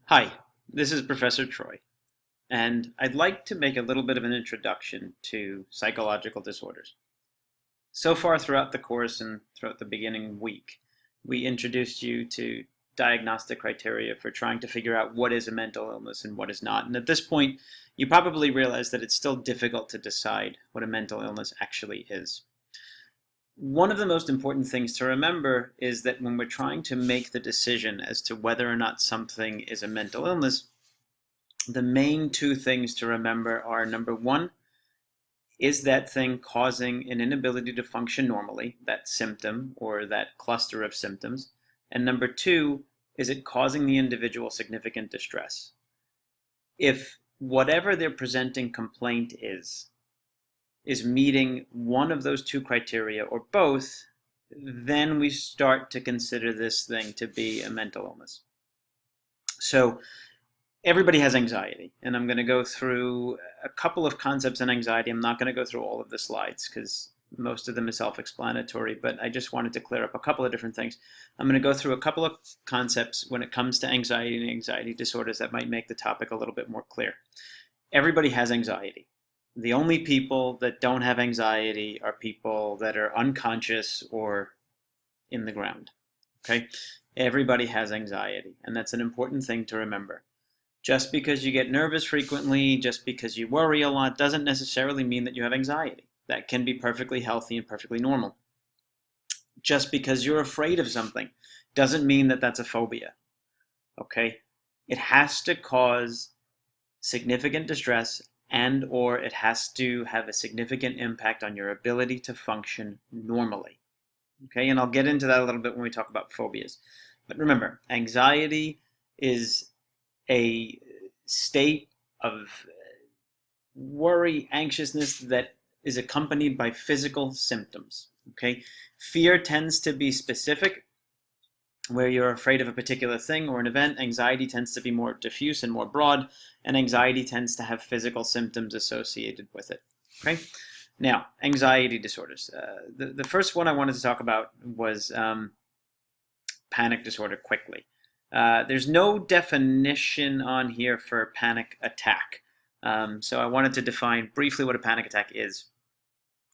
Hi, this is Professor Troy, and I'd like to make a little bit of an introduction to psychological disorders. So far throughout the course and throughout the beginning week, we introduced you to diagnostic criteria for trying to figure out what is a mental illness and what is not. And at this point, you probably realize that it's still difficult to decide what a mental illness actually is. One of the most important things to remember is that when we're trying to make the decision as to whether or not something is a mental illness, the main two things to remember are, number one, is that thing causing an inability to function normally, that symptom or that cluster of symptoms? And number two, is it causing the individual significant distress? If whatever their presenting complaint is meeting one of those two criteria or both, then we start to consider this thing to be a mental illness. So everybody has anxiety, and I'm going to go through a couple of concepts in anxiety. I'm not going to go through all of the slides because most of them is self-explanatory, but I just wanted to clear up a couple of different things. I'm going to go through a couple of concepts when it comes to anxiety and anxiety disorders that might make the topic a little bit more clear. Everybody has anxiety. The only people that don't have anxiety are people that are unconscious or in the ground. Okay? Everybody has anxiety, and that's an important thing to remember. Just because you get nervous frequently, just because you worry a lot, doesn't necessarily mean that you have anxiety. That can be perfectly healthy and perfectly normal. Just because you're afraid of something doesn't mean that that's a phobia. Okay? It has to cause significant distress and or it has to have a significant impact on your ability to function normally. Okay, and I'll get into that a little bit when we talk about phobias. But remember, anxiety is a state of worry, anxiousness that is accompanied by physical symptoms. Okay, fear tends to be specific, where you're afraid of a particular thing or an event. Anxiety tends to be more diffuse and more broad, and anxiety tends to have physical symptoms associated with it. Okay, now anxiety disorders. The first one I wanted to talk about was panic disorder quickly. There's no definition on here for panic attack, so I wanted to define briefly what a panic attack is.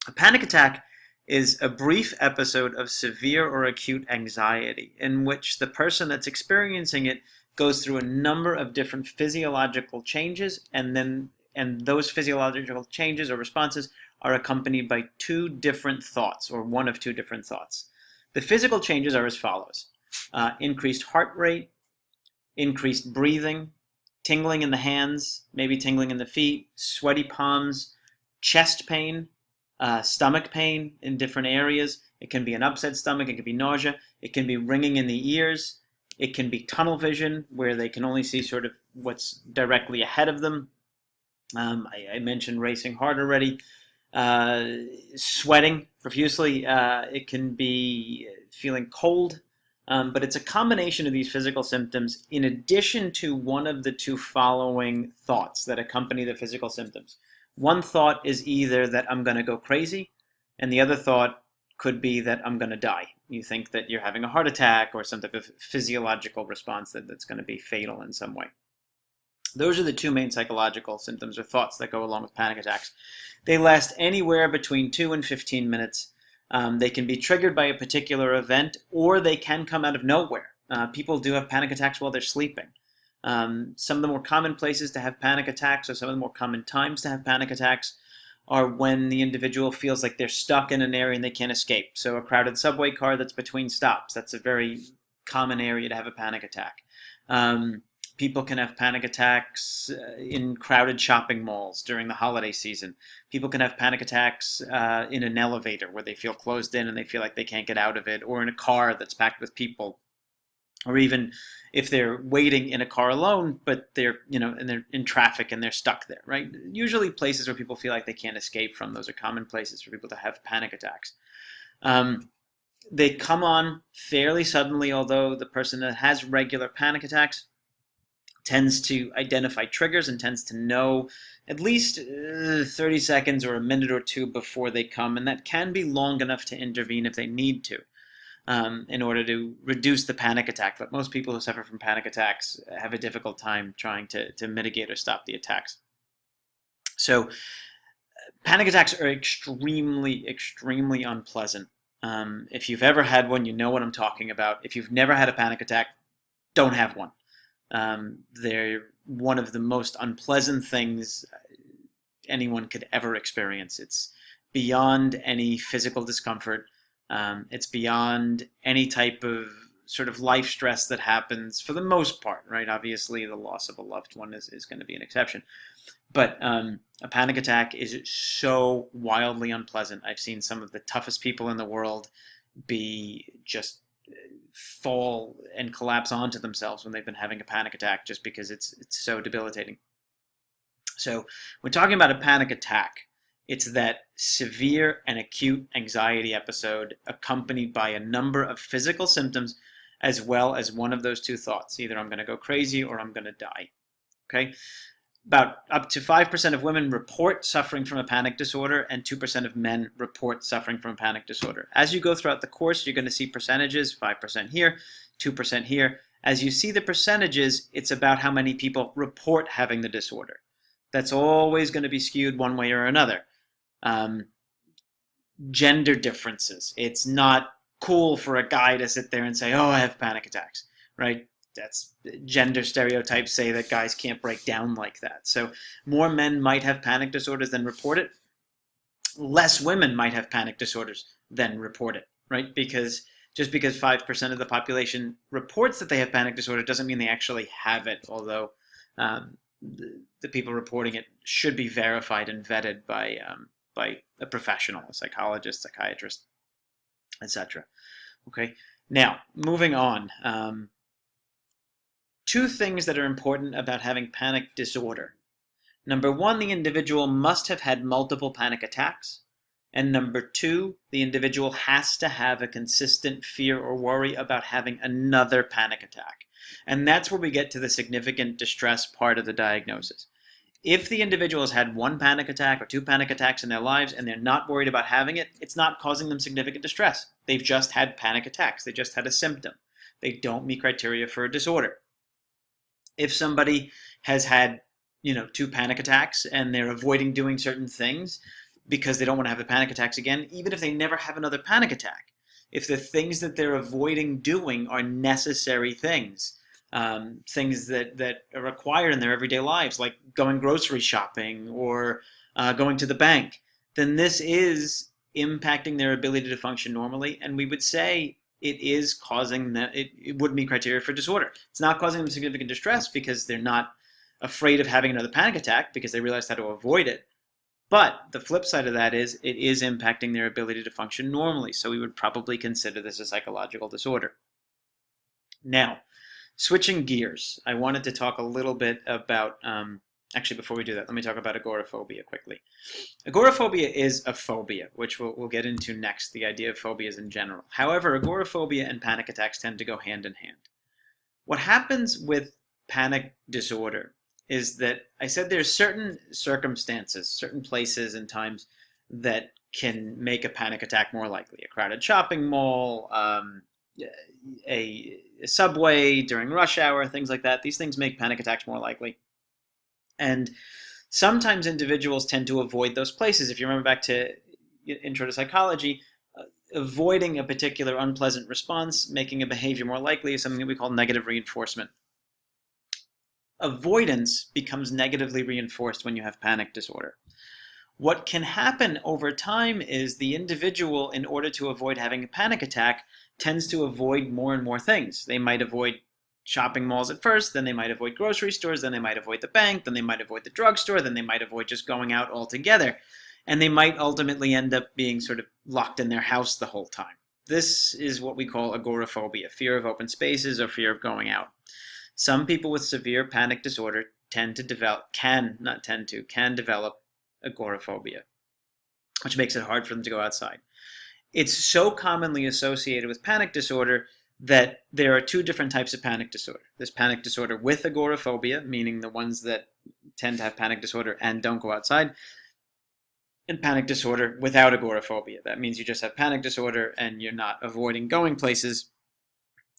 A panic attack is a brief episode of severe or acute anxiety in which the person that's experiencing it goes through a number of different physiological changes, and those physiological changes or responses are accompanied by two different thoughts, or one of two different thoughts. The physical changes are as follows. Increased heart rate, increased breathing, tingling in the hands, maybe tingling in the feet, sweaty palms, chest pain, stomach pain in different areas. It can be an upset stomach, it can be nausea, it can be ringing in the ears, it can be tunnel vision where they can only see sort of what's directly ahead of them. I mentioned racing heart already. Sweating profusely. It can be feeling cold, but it's a combination of these physical symptoms in addition to one of the two following thoughts that accompany the physical symptoms. One thought is either that I'm going to go crazy, and the other thought could be that I'm going to die. You think that you're having a heart attack or some type of physiological response that's going to be fatal in some way. Those are the two main psychological symptoms or thoughts that go along with panic attacks. They last anywhere between 2 and 15 minutes. They can be triggered by a particular event, or they can come out of nowhere. People do have panic attacks while they're sleeping. Some of the more common places to have panic attacks, or some of the more common times to have panic attacks, are when the individual feels like they're stuck in an area and they can't escape. So a crowded subway car that's between stops, that's a very common area to have a panic attack. People can have panic attacks in crowded shopping malls during the holiday season. People can have panic attacks in an elevator where they feel closed in and they feel like they can't get out of it, or in a car that's packed with people. Or even if they're waiting in a car alone, but they're in traffic and they're stuck there, right? Usually places where people feel like they can't escape from. Those are common places for people to have panic attacks. They come on fairly suddenly, although the person that has regular panic attacks tends to identify triggers and tends to know at least 30 seconds or a minute or two before they come, and that can be long enough to intervene if they need to. in order to reduce the panic attack. But most people who suffer from panic attacks have a difficult time trying to mitigate or stop the attacks. So panic attacks are extremely, extremely unpleasant. If you've ever had one, you know what I'm talking about. If you've never had a panic attack, don't have one. They're one of the most unpleasant things anyone could ever experience. It's beyond any physical discomfort. It's beyond any type of sort of life stress that happens for the most part, right? Obviously, the loss of a loved one is going to be an exception. But a panic attack is so wildly unpleasant. I've seen some of the toughest people in the world be just fall and collapse onto themselves when they've been having a panic attack just because it's so debilitating. So when talking about a panic attack, it's that severe and acute anxiety episode accompanied by a number of physical symptoms as well as one of those two thoughts. Either I'm going to go crazy or I'm going to die. Okay? About up to 5% of women report suffering from a panic disorder, and 2% of men report suffering from a panic disorder. As you go throughout the course, you're going to see percentages, 5% here, 2% here. As you see the percentages, it's about how many people report having the disorder. That's always going to be skewed one way or another. Gender differences. It's not cool for a guy to sit there and say, oh, I have panic attacks, right? That's gender stereotypes say that guys can't break down like that. So more men might have panic disorders than report it. Less women might have panic disorders than report it, right? Because just because 5% of the population reports that they have panic disorder doesn't mean they actually have it, although the people reporting it should be verified and vetted by a professional, a psychologist, psychiatrist, etc. Okay, now moving on. Two things that are important about having panic disorder. Number one, the individual must have had multiple panic attacks. And number two, the individual has to have a consistent fear or worry about having another panic attack. And that's where we get to the significant distress part of the diagnosis. If the individual has had one panic attack or two panic attacks in their lives and they're not worried about having it, it's not causing them significant distress. They've just had panic attacks. They just had a symptom. They don't meet criteria for a disorder. If somebody has had, two panic attacks and they're avoiding doing certain things because they don't want to have the panic attacks again, even if they never have another panic attack, if the things that they're avoiding doing are necessary things, things that are required in their everyday lives, like going grocery shopping or going to the bank, then this is impacting their ability to function normally, and we would say it is causing them, it would meet criteria for disorder. It's not causing them significant distress because they're not afraid of having another panic attack because they realize how to avoid it. But the flip side of that is it is impacting their ability to function normally. So we would probably consider this a psychological disorder. Now, switching gears, I wanted to talk a little bit about, actually before we do that, let me talk about agoraphobia quickly. Agoraphobia is a phobia, which we'll get into next, the idea of phobias in general. However, agoraphobia and panic attacks tend to go hand in hand. What happens with panic disorder is that I said there's certain circumstances, certain places and times that can make a panic attack more likely. A crowded shopping mall, a subway during rush hour, things like that. These things make panic attacks more likely. And sometimes individuals tend to avoid those places. If you remember back to Intro to Psychology, avoiding a particular unpleasant response, making a behavior more likely, is something that we call negative reinforcement. Avoidance becomes negatively reinforced when you have panic disorder. What can happen over time is the individual, in order to avoid having a panic attack, tends to avoid more and more things. They might avoid shopping malls at first, then they might avoid grocery stores, then they might avoid the bank, then they might avoid the drugstore, then they might avoid just going out altogether. And they might ultimately end up being sort of locked in their house the whole time. This is what we call agoraphobia, fear of open spaces or fear of going out. Some people with severe panic disorder can develop agoraphobia, which makes it hard for them to go outside. It's so commonly associated with panic disorder that there are two different types of panic disorder. There's panic disorder with agoraphobia, meaning the ones that tend to have panic disorder and don't go outside. and panic disorder without agoraphobia. That means you just have panic disorder and you're not avoiding going places.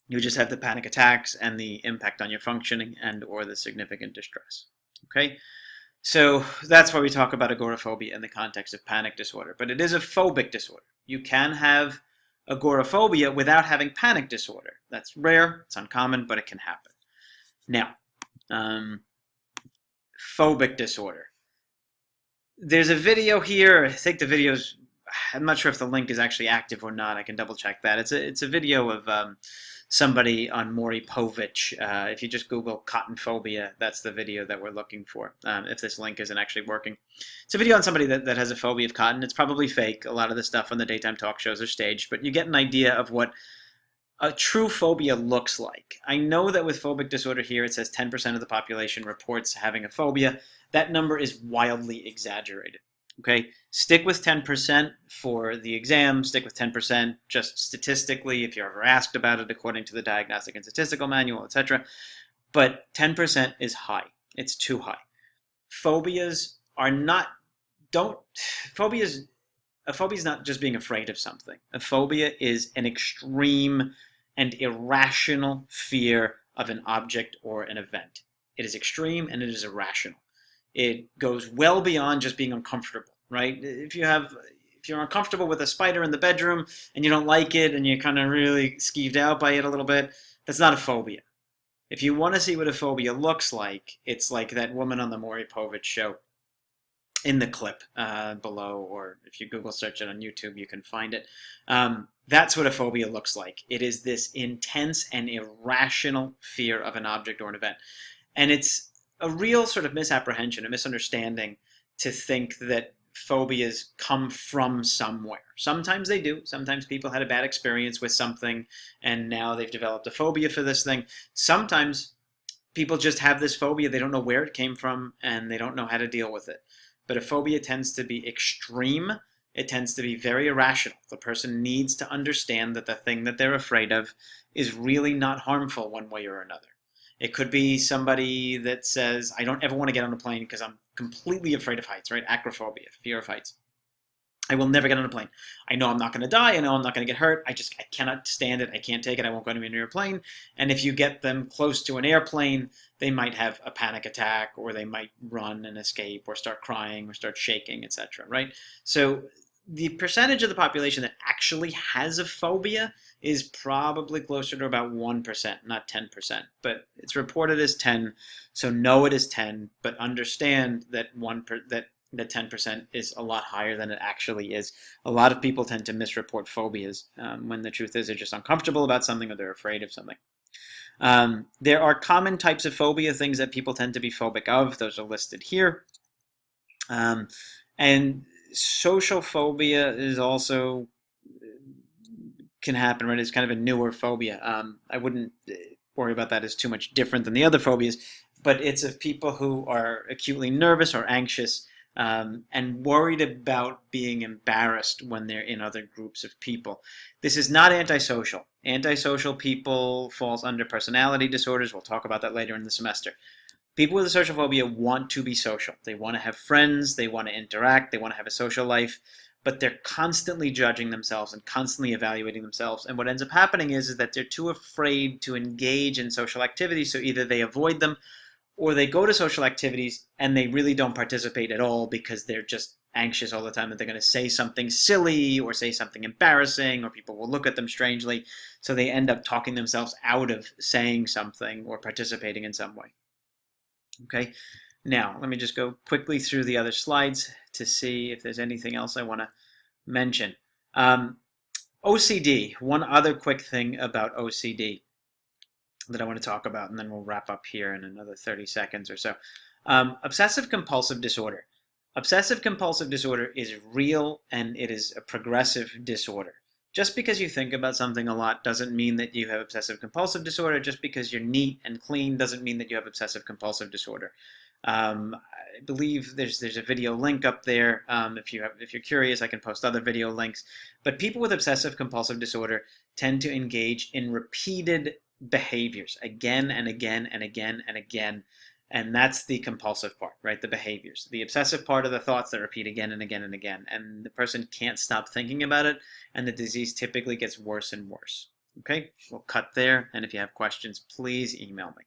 You just have the panic attacks and the impact on your functioning and or the significant distress. Okay? So that's why we talk about agoraphobia in the context of panic disorder. But it is a phobic disorder. You can have agoraphobia without having panic disorder. That's rare, it's uncommon, but it can happen. Now, phobic disorder. There's a video here. I think the video's, I'm not sure if the link is actually active or not. I can double check that. It's a video of somebody on Maury Povich. If you just Google cotton phobia, that's the video that we're looking for, if this link isn't actually working. It's a video on somebody that has a phobia of cotton. It's probably fake. A lot of the stuff on the daytime talk shows are staged, but you get an idea of what a true phobia looks like. I know that with phobic disorder here, it says 10% of the population reports having a phobia. That number is wildly exaggerated. Okay, stick with 10% for the exam, stick with 10% just statistically if you're ever asked about it according to the Diagnostic and Statistical Manual, etc. But 10% is high. It's too high. Phobias are not, a phobia is not just being afraid of something. A phobia is an extreme and irrational fear of an object or an event. It is extreme and it is irrational. It goes well beyond just being uncomfortable, right? If you're uncomfortable with a spider in the bedroom and you don't like it and you're kind of really skeeved out by it a little bit, that's not a phobia. If you want to see what a phobia looks like, it's like that woman on the Maury Povich show in the clip below, or if you Google search it on YouTube, you can find it. That's what a phobia looks like. It is this intense and irrational fear of an object or an event. And it's a real sort of misapprehension, a misunderstanding to think that phobias come from somewhere. Sometimes they do. Sometimes people had a bad experience with something and now they've developed a phobia for this thing. Sometimes people just have this phobia, they don't know where it came from and they don't know how to deal with it. But a phobia tends to be extreme. It tends to be very irrational. The person needs to understand that the thing that they're afraid of is really not harmful one way or another. It could be somebody that says, I don't ever want to get on a plane because I'm completely afraid of heights, right? Acrophobia, fear of heights. I will never get on a plane. I know I'm not going to die. I know I'm not going to get hurt. I cannot stand it. I can't take it. I won't go anywhere near a plane. And if you get them close to an airplane, they might have a panic attack, or they might run and escape, or start crying, or start shaking, etc., right? So the percentage of the population that actually has a phobia is probably closer to about 1%, not 10%. But it's reported as 10, so know it is 10, but understand that that 10% is a lot higher than it actually is. A lot of people tend to misreport phobias when the truth is they're just uncomfortable about something or they're afraid of something. There are common types of phobia, things that people tend to be phobic of. Those are listed here. And social phobia is also can happen, right? It's kind of a newer phobia. I wouldn't worry about that as too much different than the other phobias, but it's of people who are acutely nervous or anxious and worried about being embarrassed when they're in other groups of people. This is not antisocial. Antisocial people falls under personality disorders. We'll talk about that later in the semester. People with a social phobia want to be social. They want to have friends, they want to interact, they want to have a social life, but they're constantly judging themselves and constantly evaluating themselves. And what ends up happening is that they're too afraid to engage in social activities, so either they avoid them or they go to social activities and they really don't participate at all because they're just anxious all the time that they're going to say something silly or say something embarrassing or people will look at them strangely. So they end up talking themselves out of saying something or participating in some way. Okay, now let me just go quickly through the other slides to see if there's anything else I want to mention. OCD, one other quick thing about OCD that I want to talk about, and then we'll wrap up here in another 30 seconds or so. Obsessive compulsive disorder. Obsessive compulsive disorder is real and it is a progressive disorder. Just because you think about something a lot doesn't mean that you have obsessive compulsive disorder. Just because you're neat and clean doesn't mean that you have obsessive compulsive disorder. I believe there's a video link up there. If you're curious, I can post other video links. But people with obsessive compulsive disorder tend to engage in repeated behaviors again and again and again and again. And that's the compulsive part, right? The behaviors. The obsessive part are the thoughts that repeat again and again and again. And the person can't stop thinking about it, and the disease typically gets worse and worse. Okay, we'll cut there. And if you have questions, please email me.